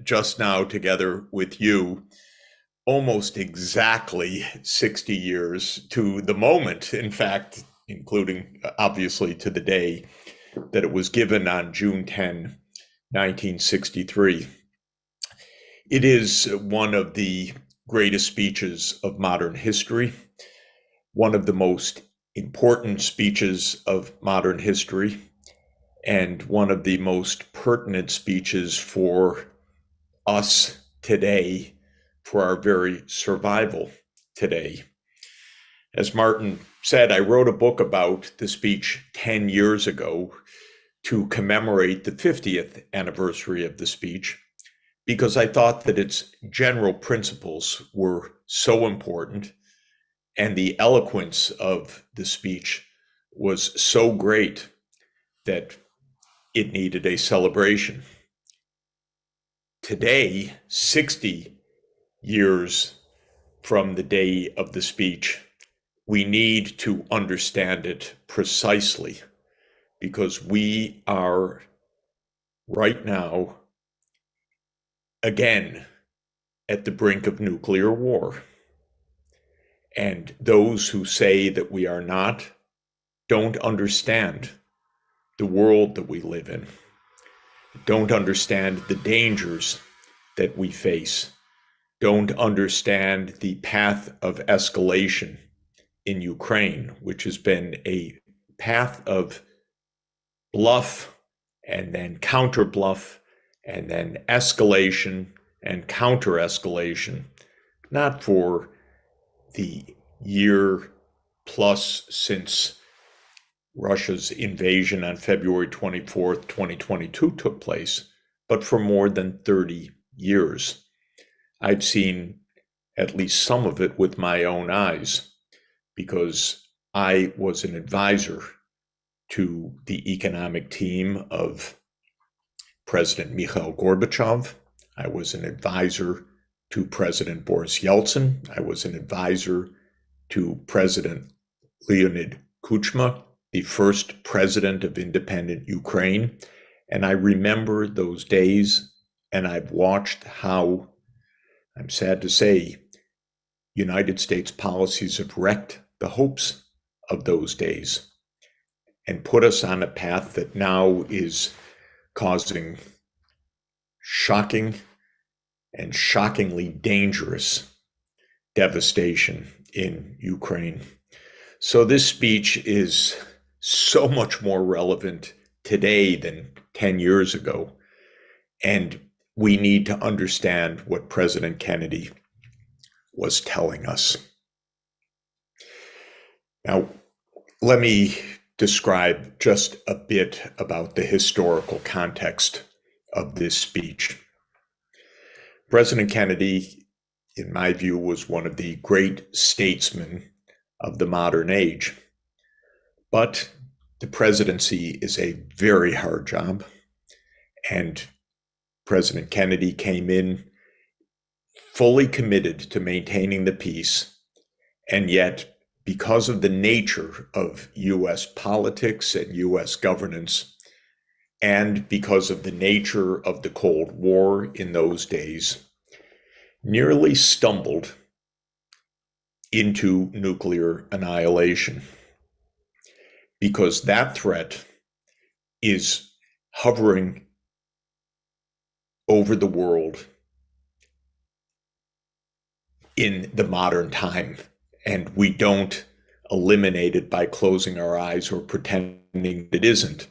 just now together with you almost exactly 60 years to the moment, in fact, including obviously to the day that it was given on June 10, 1963. It is one of the greatest speeches of modern history, one of the most important speeches of modern history, and one of the most pertinent speeches for us today, for our very survival today. As Martin said, I wrote a book about the speech 10 years ago to commemorate the 50th anniversary of the speech, because I thought that its general principles were so important and the eloquence of the speech was so great that it needed a celebration. Today, 60 years from the day of the speech, we need to understand it precisely, because we are right now, again, at the brink of nuclear war. And those who say that we are not don't understand the world that we live in, don't understand the dangers that we face, don't understand the path of escalation in Ukraine, which has been a path of bluff and then counter bluff and then escalation and counter escalation, not for the year plus since Russia's invasion on February 24th, 2022 took place, but for more than 30 years. I've seen at least some of it with my own eyes, because I was an advisor to the economic team of President Mikhail Gorbachev. I was an advisor to President Boris Yeltsin. I was an advisor to President Leonid Kuchma, the first president of independent Ukraine. And I remember those days, and I've watched how, I'm sad to say, United States policies have wrecked the hopes of those days and put us on a path that now is causing shocking and shockingly dangerous devastation in Ukraine. So this speech is so much more relevant today than 10 years ago. And we need to understand what President Kennedy was telling us. Now, let me describe just a bit about the historical context of this speech. President Kennedy, in my view, was one of the great statesmen of the modern age. But the presidency is a very hard job, and President Kennedy came in fully committed to maintaining the peace, and yet, because of the nature of U.S. politics and U.S. governance, and because of the nature of the Cold War in those days, nearly stumbled into nuclear annihilation, because that threat is hovering over the world in the modern time. And we don't eliminate it by closing our eyes or pretending it isn't.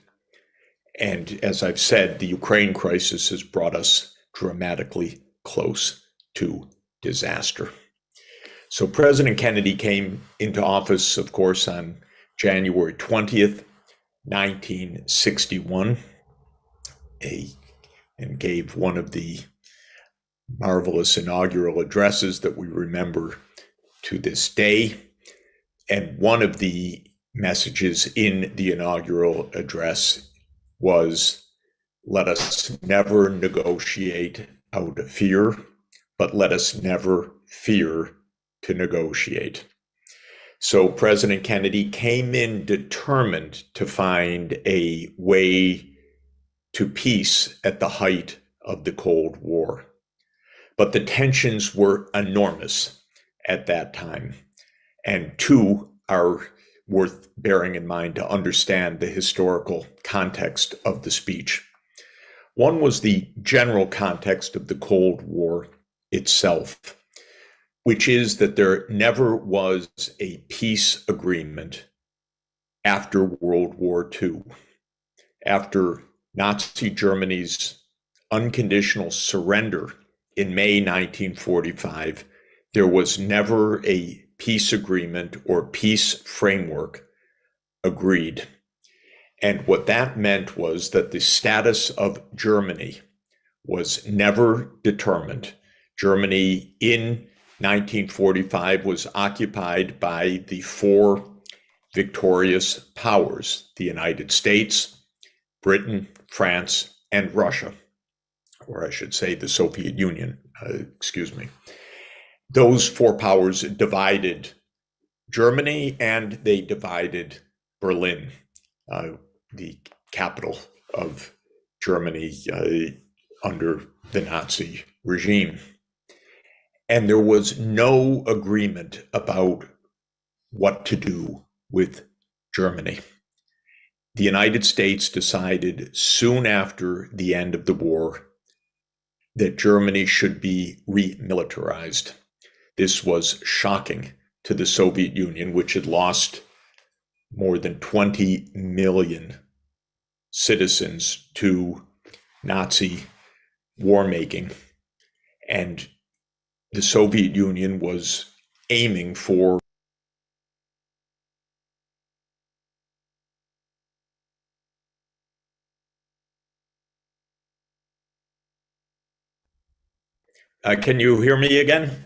And as I've said, the Ukraine crisis has brought us dramatically close to disaster. So President Kennedy came into office, of course, on January 20th, 1961, and gave one of the marvelous inaugural addresses that we remember to this day. And one of the messages in the inaugural address was, let us never negotiate out of fear, but let us never fear to negotiate. So President Kennedy came in determined to find a way to peace at the height of the Cold War. But the tensions were enormous at that time. And two are worth bearing in mind to understand the historical context of the speech. One was the general context of the Cold War itself, which is that there never was a peace agreement after World War II. After Nazi Germany's unconditional surrender in May 1945, there was never a peace agreement or peace framework agreed. And what that meant was that the status of Germany was never determined. Germany in 1945 was occupied by the four victorious powers: the United States, Britain, France, and Russia, or I should say the Soviet Union, Those four powers divided Germany, and they divided Berlin, the capital of Germany under the Nazi regime. And there was no agreement about what to do with Germany. The United States decided soon after the end of the war that Germany should be remilitarized. This was shocking to the Soviet Union, which had lost more than 20 million citizens to Nazi war making. And the Soviet Union was aiming for can you hear me again?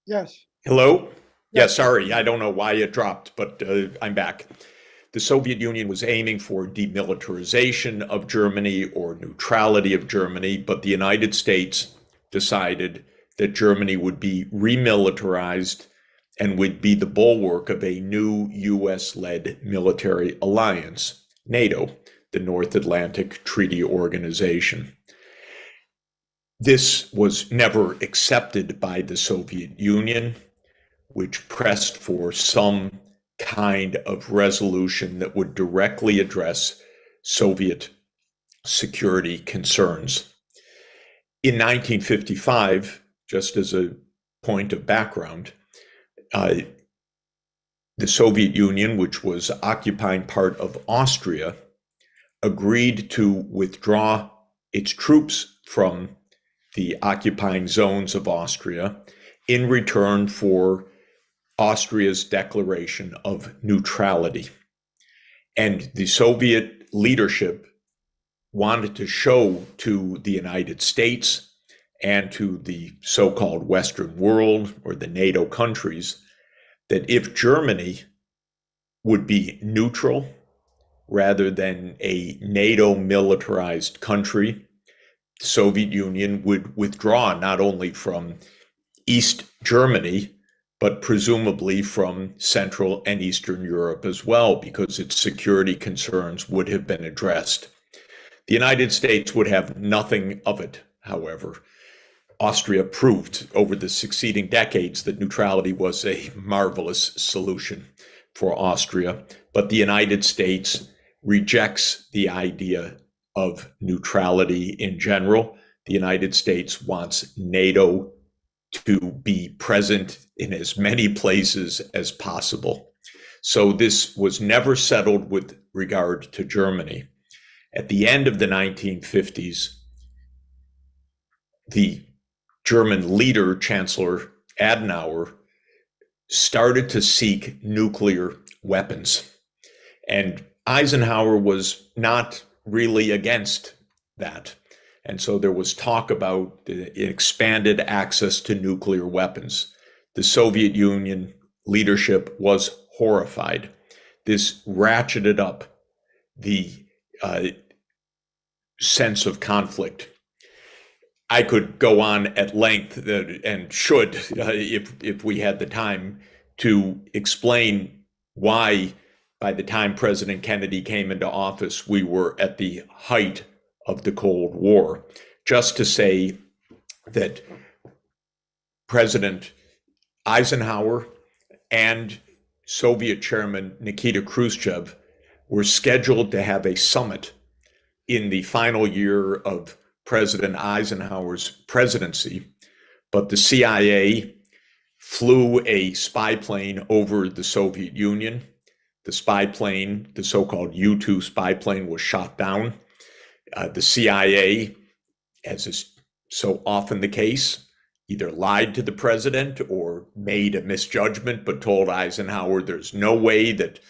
Yes. Hello? Yeah, Yes. sorry, I don't know why it dropped, but I'm back. The Soviet Union was aiming for demilitarization of Germany or neutrality of Germany, but the United States decided that Germany would be remilitarized and would be the bulwark of a new US-led military alliance, NATO, the North Atlantic Treaty Organization. This was never accepted by the Soviet Union, which pressed for some kind of resolution that would directly address Soviet security concerns. In 1955, just as a point of background, the Soviet Union, which was occupying part of Austria, agreed to withdraw its troops from the occupying zones of Austria in return for Austria's declaration of neutrality. And the Soviet leadership wanted to show to the United States and to the so-called Western world or the NATO countries that if Germany would be neutral rather than a NATO militarized country, the Soviet Union would withdraw not only from East Germany, but presumably from Central and Eastern Europe as well, because its security concerns would have been addressed. The United States would have nothing of it, however. Austria proved over the succeeding decades that neutrality was a marvelous solution for Austria, but the United States rejects the idea of neutrality in general. The United States wants NATO to be present in as many places as possible. So this was never settled with regard to Germany. At the end of the 1950s, the German leader, Chancellor Adenauer, started to seek nuclear weapons. And Eisenhower was not really against that. And so there was talk about expanded access to nuclear weapons. The Soviet Union leadership was horrified. This ratcheted up the sense of conflict. I could go on at length and should, if we had the time, to explain why by the time President Kennedy came into office, we were at the height of the Cold War. Just to say that President Eisenhower and Soviet Chairman Nikita Khrushchev were scheduled to have a summit in the final year of President Eisenhower's presidency, but the CIA flew a spy plane over the Soviet Union. The spy plane, the so-called U-2 spy plane, was shot down. The CIA, as is so often the case, either lied to the president or made a misjudgment, but told Eisenhower there's no way that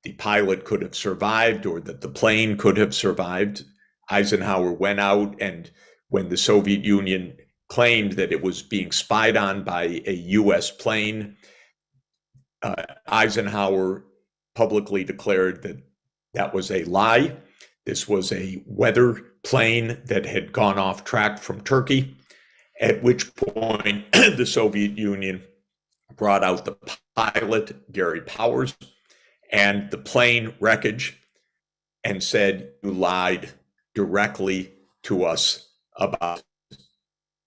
the pilot could have survived or that the plane could have survived. Eisenhower went out, and when the Soviet Union claimed that it was being spied on by a U.S. plane, Eisenhower publicly declared that that was a lie. This was a weather plane that had gone off track from Turkey, at which point the Soviet Union brought out the pilot, Gary Powers, and the plane wreckage and said, "You lied directly to us about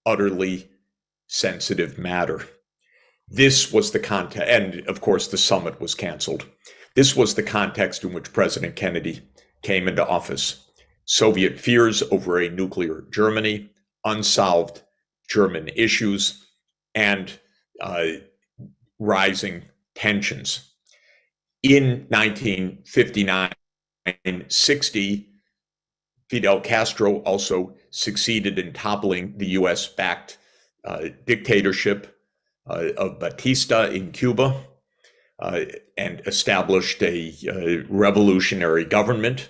utterly sensitive matter." This was the context, and of course the summit was canceled. This was the context in which President Kennedy came into office. Soviet fears over a nuclear Germany, unsolved German issues, and rising tensions. In 1959-60, Fidel Castro also succeeded in toppling the US-backed dictatorship of Batista in Cuba and established a revolutionary government.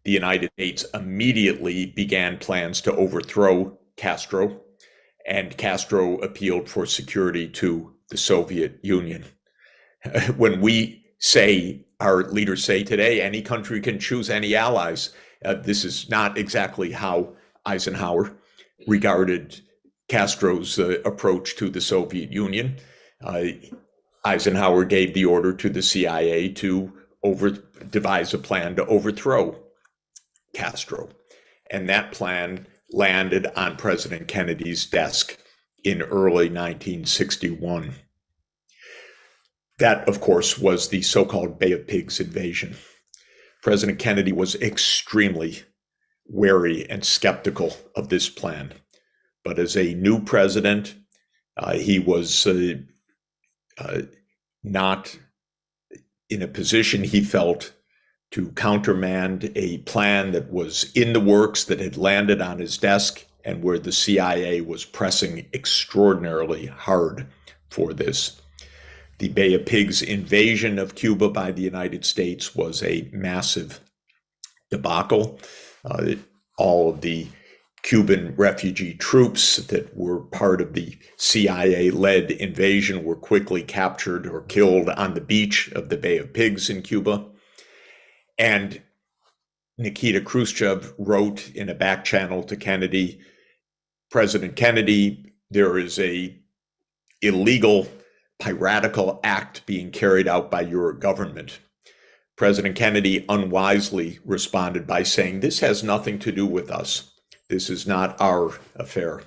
The United States immediately began plans to overthrow Castro, and Castro appealed for security to the Soviet Union. When we say, our leaders say today, any country can choose any allies, this is not exactly how Eisenhower regarded Castro's approach to the Soviet Union. Eisenhower gave the order to the CIA to devise a plan to overthrow Castro. And that plan landed on President Kennedy's desk in early 1961. That, of course, was the so-called Bay of Pigs invasion. President Kennedy was extremely wary and skeptical of this plan. But as a new president, he was not in a position, he felt, to countermand a plan that was in the works, that had landed on his desk, and where the CIA was pressing extraordinarily hard for this. The Bay of Pigs invasion of Cuba by the United States was a massive debacle. All of the Cuban refugee troops that were part of the CIA-led invasion were quickly captured or killed on the beach of the Bay of Pigs in Cuba. And Nikita Khrushchev wrote in a back channel to Kennedy, "President Kennedy, there is a illegal piratical act being carried out by your government." President Kennedy unwisely responded by saying, "This has nothing to do with us. This is not our affair."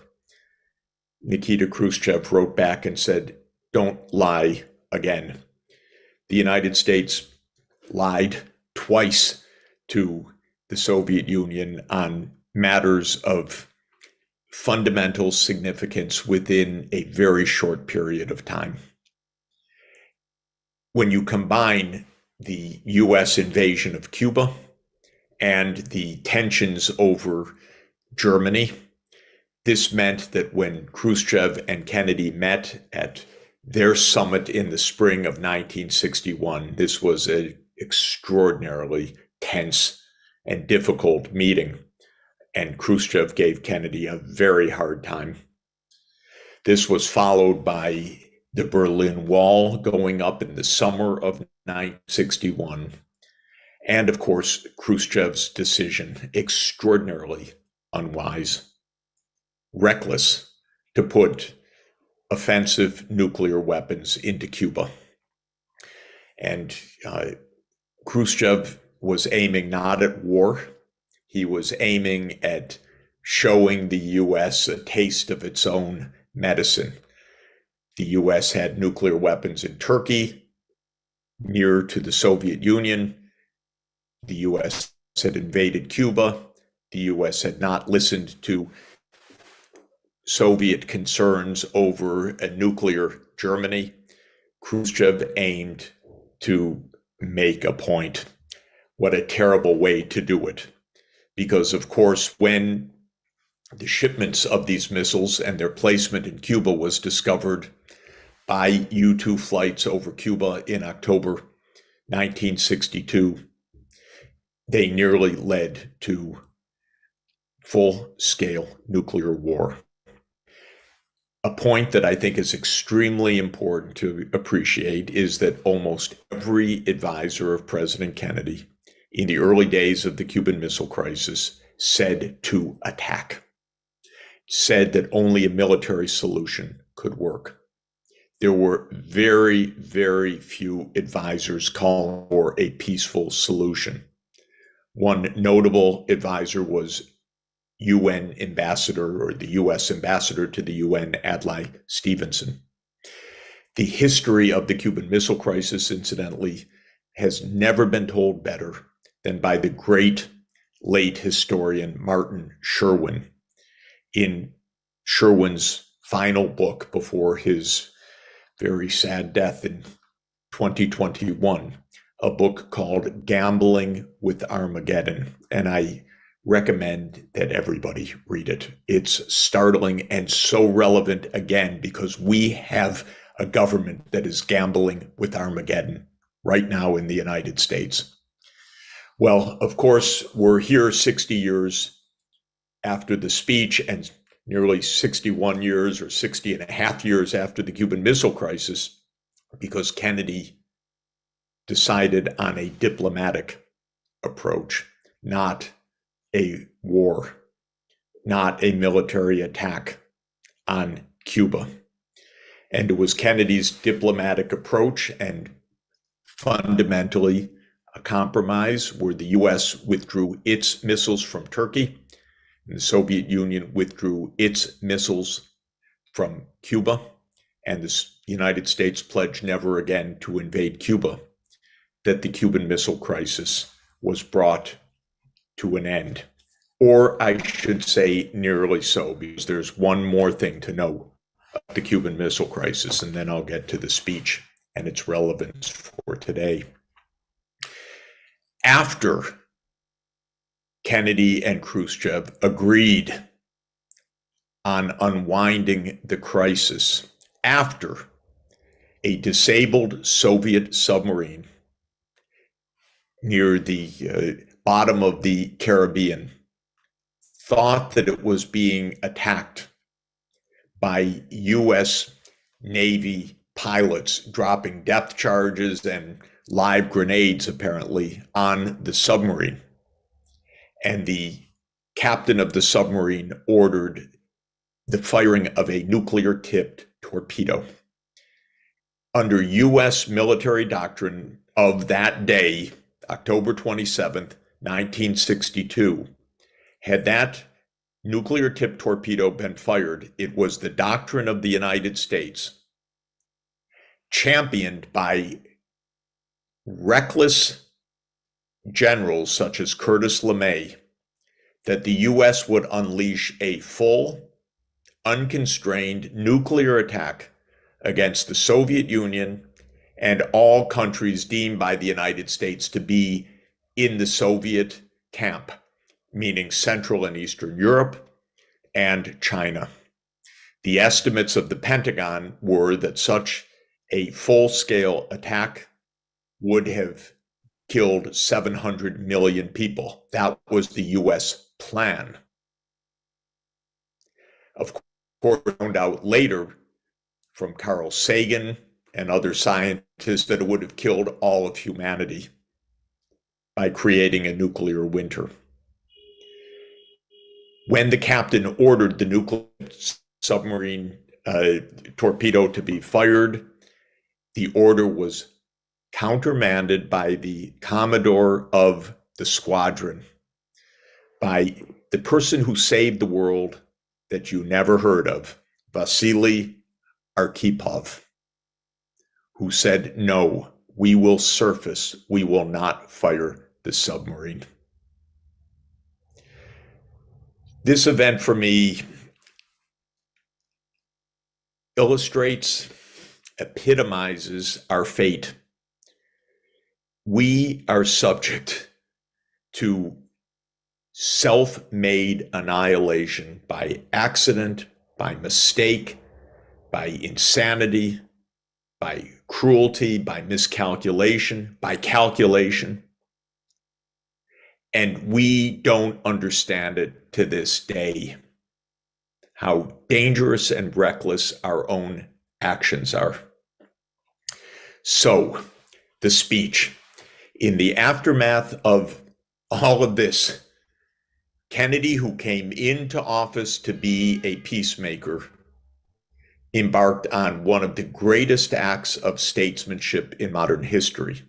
Nikita Khrushchev wrote back and said, "Don't lie again." The United States lied twice to the Soviet Union on matters of fundamental significance within a very short period of time. When you combine the US invasion of Cuba and the tensions over Germany, this meant that when Khrushchev and Kennedy met at their summit in the spring of 1961, this was an extraordinarily tense and difficult meeting, and Khrushchev gave Kennedy a very hard time. This was followed by the Berlin Wall going up in the summer of 1961, and of course, Khrushchev's decision, extraordinarily unwise, reckless, to put offensive nuclear weapons into Cuba. And Khrushchev was aiming not at war. He was aiming at showing the U.S. a taste of its own medicine. The U.S. had nuclear weapons in Turkey, near to the Soviet Union. The U.S. had invaded Cuba. The U.S. had not listened to Soviet concerns over a nuclear Germany. Khrushchev aimed to make a point. What a terrible way to do it. Because, of course, when the shipments of these missiles and their placement in Cuba was discovered by U-2 flights over Cuba in October 1962, they nearly led to full-scale nuclear war. A point that I think is extremely important to appreciate is that almost every advisor of President Kennedy in the early days of the Cuban Missile Crisis said to attack, said that only a military solution could work. There were very, very few advisors calling for a peaceful solution. One notable advisor was UN ambassador, or the US ambassador to the UN, Adlai Stevenson. The history of the Cuban Missile Crisis, incidentally, has never been told better than by the great late historian Martin Sherwin in Sherwin's final book before his very sad death in 2021, a book called Gambling with Armageddon. And I recommend that everybody read it. It's startling and so relevant again because we have a government that is gambling with Armageddon right now in the United States. Well, of course, we're here 60 years after the speech and nearly 61 years or 60 and a half years after the Cuban Missile Crisis because Kennedy decided on a diplomatic approach, not a war, not a military attack on Cuba. And it was Kennedy's diplomatic approach and fundamentally a compromise where the US withdrew its missiles from Turkey and the Soviet Union withdrew its missiles from Cuba, and the United States pledged never again to invade Cuba, that the Cuban Missile Crisis was brought to an end. Or I should say nearly so, because there's one more thing to know about the Cuban Missile Crisis, and then I'll get to the speech and its relevance for today. After Kennedy and Khrushchev agreed on unwinding the crisis, after a disabled Soviet submarine near the bottom of the Caribbean thought that it was being attacked by U.S. Navy pilots dropping depth charges and live grenades, apparently, on the submarine. And the captain of the submarine ordered the firing of a nuclear-tipped torpedo. Under U.S. military doctrine of that day, October 27th, 1962, had that nuclear-tipped torpedo been fired, it was the doctrine of the United States, championed by reckless generals such as Curtis LeMay, that the U.S. would unleash a full, unconstrained nuclear attack against the Soviet Union and all countries deemed by the United States to be in the Soviet camp, meaning Central and Eastern Europe and China. The estimates of the Pentagon were that such a full-scale attack would have killed 700 million people. That was the U.S. plan. Of course, we found out later from Carl Sagan and other scientists that it would have killed all of humanity by creating a nuclear winter. When the captain ordered the nuclear submarine torpedo to be fired, the order was countermanded by the commodore of the squadron, by the person who saved the world that you never heard of, Vasily Arkhipov, who said, "No, we will surface, we will not fire the submarine." This event for me illustrates, epitomizes our fate. We are subject to self-made annihilation by accident, by mistake, by insanity, by cruelty, by miscalculation, by calculation. And we don't understand it to this day, how dangerous and reckless our own actions are. So, the speech. In the aftermath of all of this, Kennedy, who came into office to be a peacemaker, embarked on one of the greatest acts of statesmanship in modern history.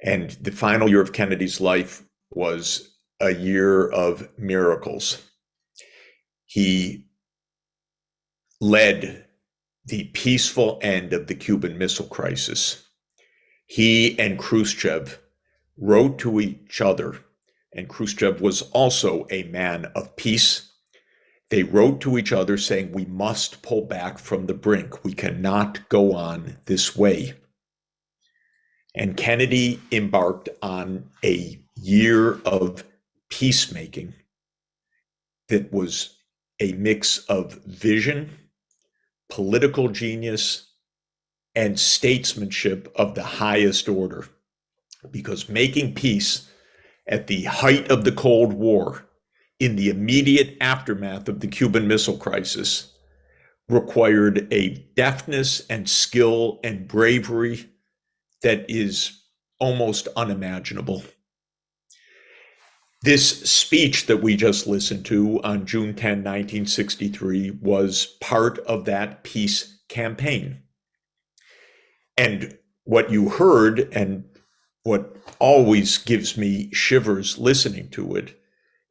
And the final year of Kennedy's life was a year of miracles. He led the peaceful end of the Cuban Missile Crisis. He and Khrushchev wrote to each other, and Khrushchev was also a man of peace. They wrote to each other saying, we must pull back from the brink. We cannot go on this way. And Kennedy embarked on a year of peacemaking that was a mix of vision, political genius, and statesmanship of the highest order. Because making peace at the height of the Cold War, in the immediate aftermath of the Cuban Missile Crisis, required a deftness and skill and bravery that is almost unimaginable. This speech that we just listened to on June 10, 1963, was part of that peace campaign. And what you heard, and what always gives me shivers listening to it,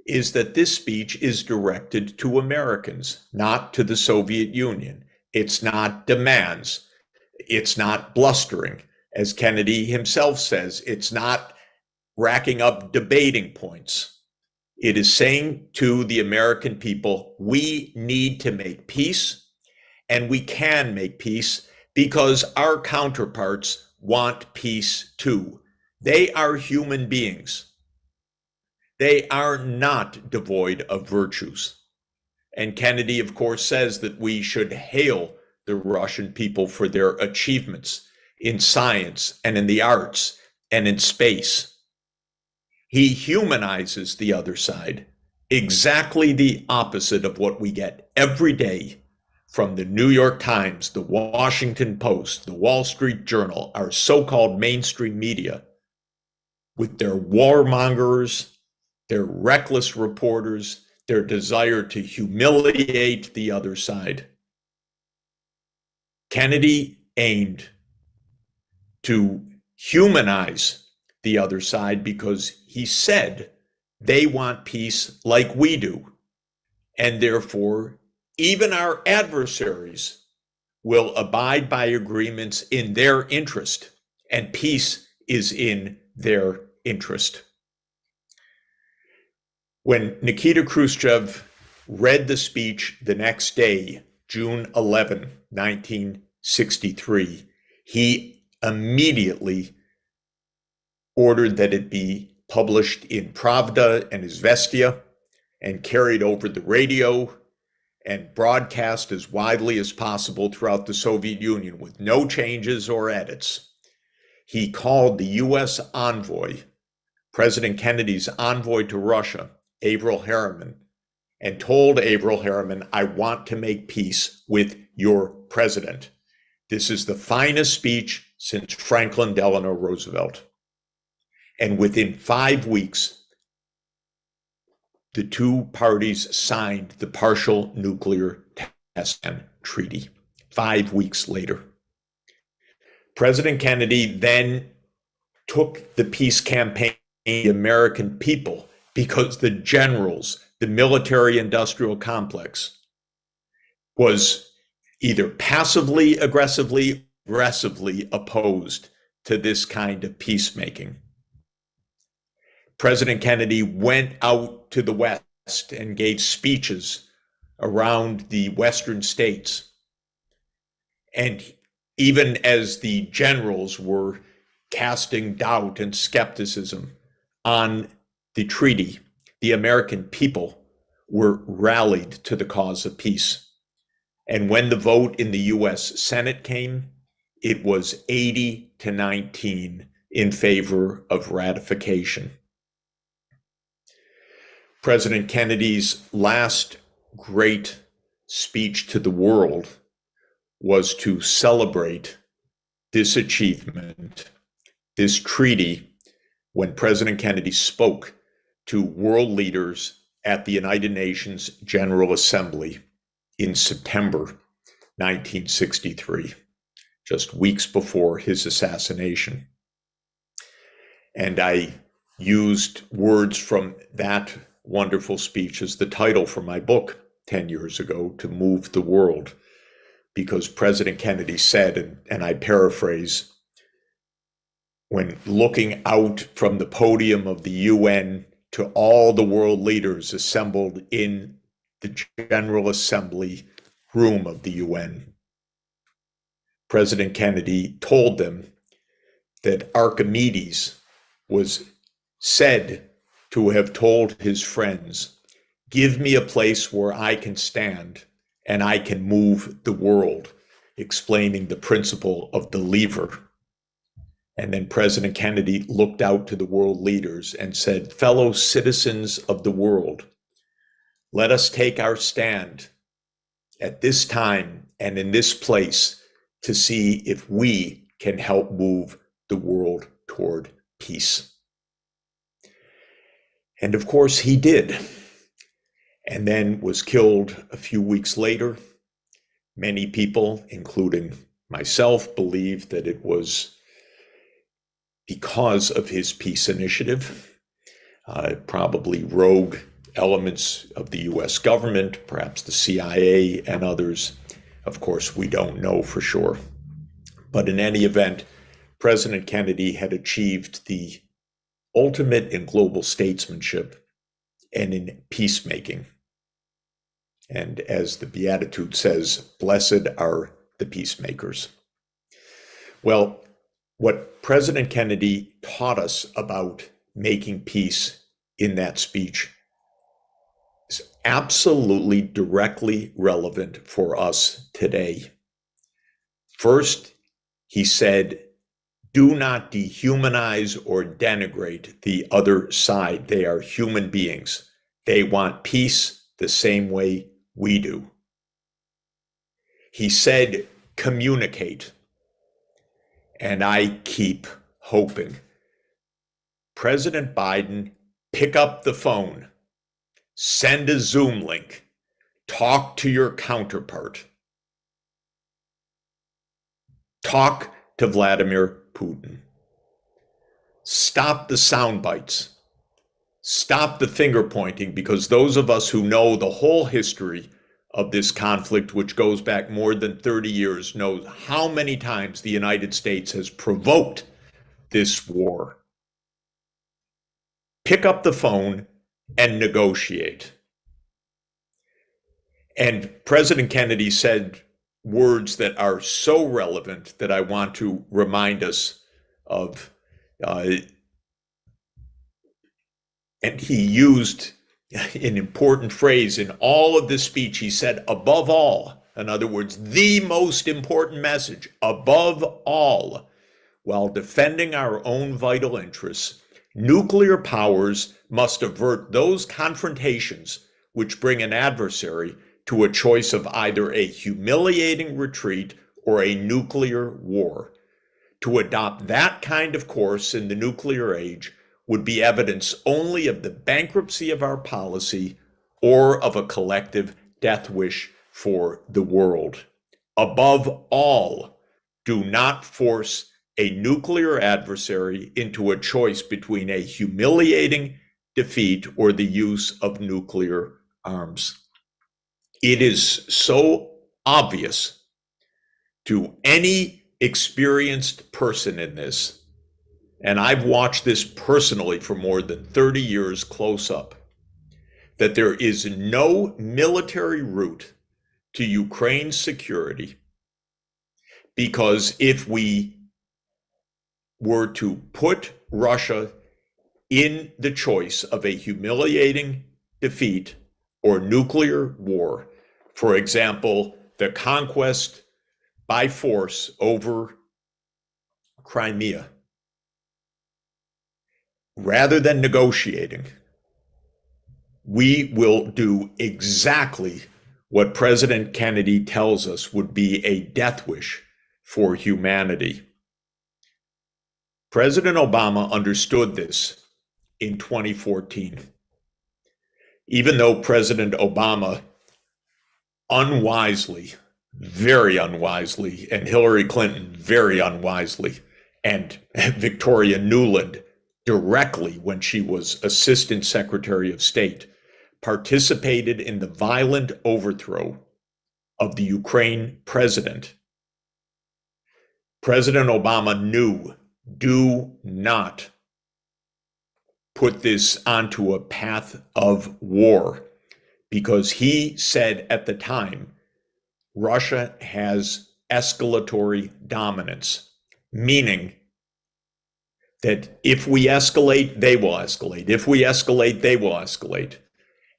is that this speech is directed to Americans, not to the Soviet Union. It's not demands. It's not blustering. As Kennedy himself says, it's not racking up debating points. It is saying to the American people, we need to make peace, and we can make peace because our counterparts want peace too. They are human beings. They are not devoid of virtues. And Kennedy, of course, says that we should hail the Russian people for their achievements in science and in the arts and in space. He humanizes the other side, exactly the opposite of what we get every day from the New York Times, the Washington Post, the Wall Street Journal, our so-called mainstream media, with their warmongers, their reckless reporters, their desire to humiliate the other side. Kennedy aimed to humanize the other side because he said they want peace like we do. And therefore, even our adversaries will abide by agreements in their interest, and peace is in their interest. When Nikita Khrushchev read the speech the next day, June 11, 1963, he immediately ordered that it be published in Pravda and Izvestia and carried over the radio and broadcast as widely as possible throughout the Soviet Union with no changes or edits. He called the U.S. envoy, President Kennedy's envoy to Russia, Averell Harriman, and told Averell Harriman, I want to make peace with your president. This is the finest speech since Franklin Delano Roosevelt. And within 5 weeks, the two parties signed the Partial Nuclear Test Ban Treaty. 5 weeks later. President Kennedy then took the peace campaign to the American people because the generals, the military-industrial complex, was either passively, aggressively opposed to this kind of peacemaking. President Kennedy went out to the West and gave speeches around the Western states. And even as the generals were casting doubt and skepticism on the treaty, the American people were rallied to the cause of peace. And when the vote in the US Senate came, it was 80-19 in favor of ratification. President Kennedy's last great speech to the world was to celebrate this achievement, this treaty, when President Kennedy spoke to world leaders at the United Nations General Assembly in September 1963, just weeks before his assassination. And I used words from that wonderful speech as the title for my book 10 years ago, To Move the World, because President Kennedy said, and I paraphrase, when looking out from the podium of the UN to all the world leaders assembled in the General Assembly room of the UN, President Kennedy told them that Archimedes was said to have told his friends, "Give me a place where I can stand and I can move the world," explaining the principle of the lever. And then President Kennedy looked out to the world leaders and said, "Fellow citizens of the world, let us take our stand at this time and in this place to see if we can help move the world toward peace." And of course he did, and then was killed a few weeks later. Many people, including myself, believe that it was because of his peace initiative, probably rogue elements of the US government, perhaps the CIA and others. Of course, we don't know for sure. But in any event, President Kennedy had achieved the ultimate in global statesmanship and in peacemaking. And as the Beatitude says, blessed are the peacemakers. Well, what President Kennedy taught us about making peace in that speech is absolutely directly relevant for us today. First, he said, do not dehumanize or denigrate the other side. They are human beings. They want peace the same way we do. He said, communicate. And I keep hoping. President Biden, pick up the phone, send a Zoom link, talk to your counterpart. Talk to Vladimir Putin. Stop the sound bites. Stop the finger pointing, because those of us who know the whole history of this conflict, which goes back more than 30 years, knows how many times the United States has provoked this war. Pick up the phone and negotiate. And President Kennedy said words that are so relevant that I want to remind us of. And he used an important phrase in all of this speech. He said, above all, in other words, the most important message, above all, while defending our own vital interests, nuclear powers must avert those confrontations which bring an adversary to a choice of either a humiliating retreat or a nuclear war. To adopt that kind of course in the nuclear age would be evidence only of the bankruptcy of our policy or of a collective death wish for the world. Above all, do not force a nuclear adversary into a choice between a humiliating, defeat or the use of nuclear arms. It is so obvious to any experienced person in this, and I've watched this personally for more than 30 years close up, that there is no military route to Ukraine's security, because if we were to put Russia in the choice of a humiliating defeat or nuclear war, for example, the conquest by force over Crimea, rather than negotiating, we will do exactly what President Kennedy tells us would be a death wish for humanity. President Obama understood this in 2014. Even though President Obama unwisely, very unwisely, and Hillary Clinton very unwisely, and Victoria Nuland directly when she was Assistant Secretary of State, participated in the violent overthrow of the Ukraine president, President Obama knew, do not put this onto a path of war, because he said at the time, Russia has escalatory dominance, meaning that if we escalate, they will escalate. If we escalate, they will escalate.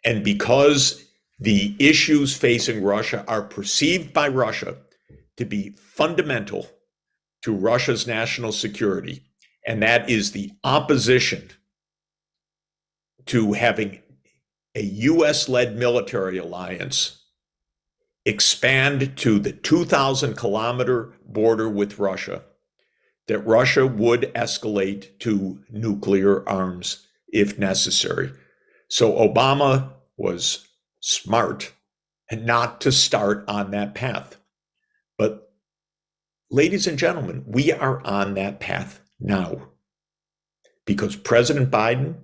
And because the issues facing Russia are perceived by Russia to be fundamental to Russia's national security, and that is the opposition to having a US-led military alliance expand to the 2,000-kilometer border with Russia, that Russia would escalate to nuclear arms if necessary. So Obama was smart not to start on that path. But ladies and gentlemen, we are on that path now, because President Biden,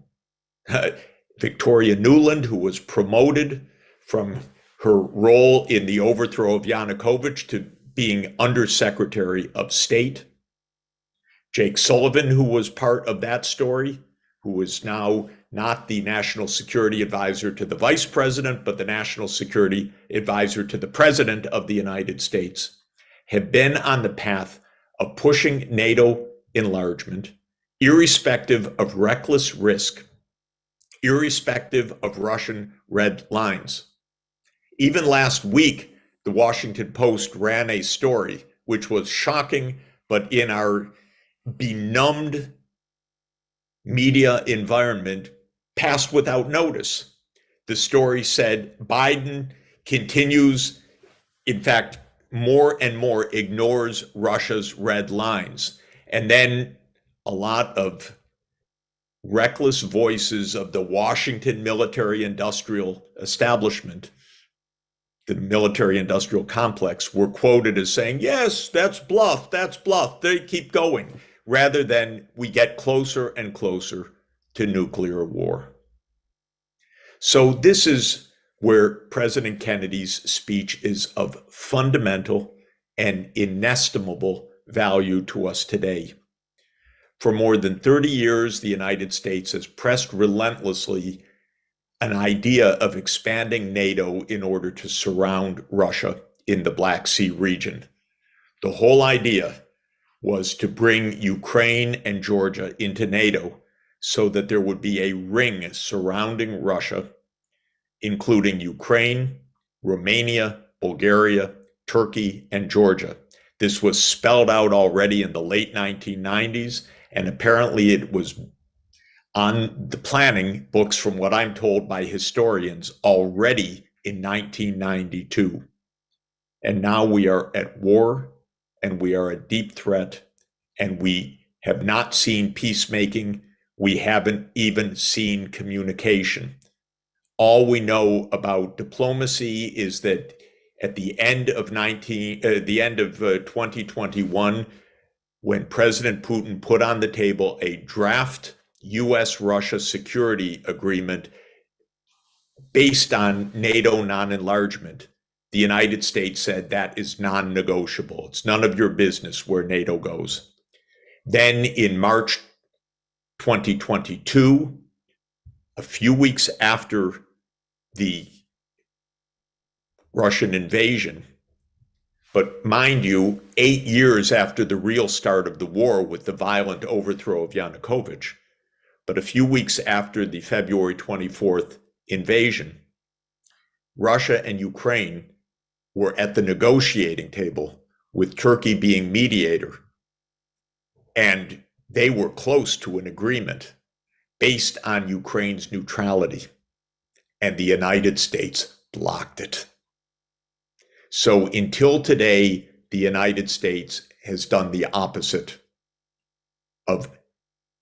Victoria Nuland, who was promoted from her role in the overthrow of Yanukovych to being Undersecretary of State, Jake Sullivan, who was part of that story, who is now not the national security advisor to the vice president, but the national security advisor to the president of the United States, have been on the path of pushing NATO enlargement, irrespective of reckless risk, irrespective of Russian red lines. Even last week, the Washington Post ran a story which was shocking, but in our benumbed media environment, passed without notice. The story said Biden continues, in fact, more and more ignores Russia's red lines. And then a lot of reckless voices of the Washington military-industrial establishment, the military-industrial complex, were quoted as saying, yes, that's bluff, they keep going, rather than we get closer and closer to nuclear war. So this is where President Kennedy's speech is of fundamental and inestimable value to us today. For more than 30 years, the United States has pressed relentlessly an idea of expanding NATO in order to surround Russia in the Black Sea region. The whole idea was to bring Ukraine and Georgia into NATO so that there would be a ring surrounding Russia, including Ukraine, Romania, Bulgaria, Turkey, and Georgia. This was spelled out already in the late 1990s, and apparently it was on the planning books, from what I'm told by historians, already in 1992. And now we are at war, and we are a deep threat, and we have not seen peacemaking. We haven't even seen communication. All we know about diplomacy is that at the end of 2021, when President Putin put on the table a draft U.S.-Russia security agreement based on NATO non-enlargement, the United States said that is non-negotiable. It's none of your business where NATO goes. Then in March 2022, a few weeks after the Russian invasion, but mind you, 8 years after the real start of the war with the violent overthrow of Yanukovych, but a few weeks after the February 24th invasion, Russia and Ukraine were at the negotiating table, with Turkey being mediator. And they were close to an agreement based on Ukraine's neutrality. And the United States blocked it. So until today, the United States has done the opposite of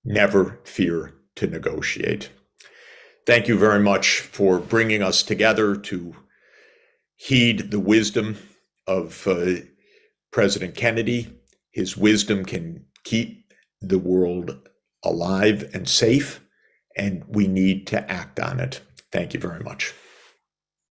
never fear to negotiate. Thank you very much for bringing us together to heed the wisdom of President Kennedy. His wisdom can keep the world alive and safe, and we need to act on it. Thank you very much.